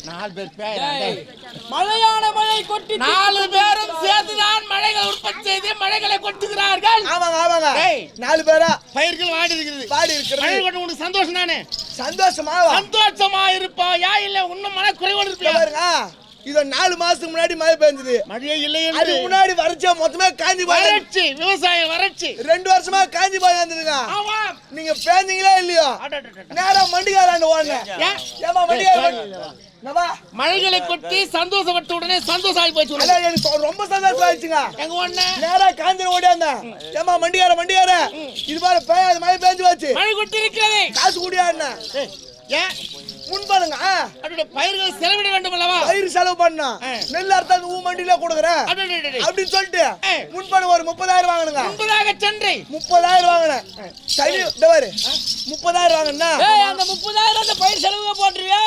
4 பேர் பேய் மழையான மழை கொட்டி 4 பேரும் சேர்ந்துதான் மழைகள் உற்பத்தி செய்து மழைகளை கொட்டுகிறார்கள். ஆமாங்க 4 பேரா பயிர்கள் வாடி இருக்கிறது. மழை கொண்டு உனக்கு சந்தோஷம் தானே? சந்தோஷமா இருப்பாயா இல்ல இன்னும் மழை குறைவோடு இருப்பியா? பாருங்க இது 4 மாசத்துக்கு முன்னாடி மழை பெஞ்சது, மழையே இல்லை. அது முன்னாடி வறட்சியா மொத்தமே காஞ்சி போய் வறட்சி, விவசாயம் வறட்சி 2 வருஷமா காஞ்சி போய் வந்துருங்க. ஆமா, நீங்க பேஞ்சீங்களா இல்லையோ? நேரா மண்டிகாராண்டு ஓடுங்க. ஏமா மண்டிகாரா மழைகளை கொட்டி சந்தோஷப்பட்ட உடனே சந்தோஷம் ஆகி போச்சு. எனக்கு ரொம்ப சந்தோஷம் ஆயிடுச்சுங்க. எங்க ஒண்ணு நேரா காஞ்சி ஓடியாங்க. ஏமா மண்டிகார இது பாரு பேய் மழை பெஞ்சு போச்சு, மழை கொட்டி இருக்கிறது, காசு கூடியாண்ணா ஏன் முன்பாருங்க. அப்படியே பயிர்கள் செலவிட வேண்டும் அல்லவா? பயிர் செலவு பண்ணா நெல் அறுத்தாந்து ஊ மண்டியில கொடுக்குறேன் அப்படின்னு சொல்லிட்டு முன்பாடு ஒரு 30,000 வாங்கணுங்க. 30,000 சென்றை 30,000 வாங்கினேன். சரி 30,000 வாங்கினா அந்த 30,000 அந்த பயிர் செலவுக்கு போட்டுருவியா?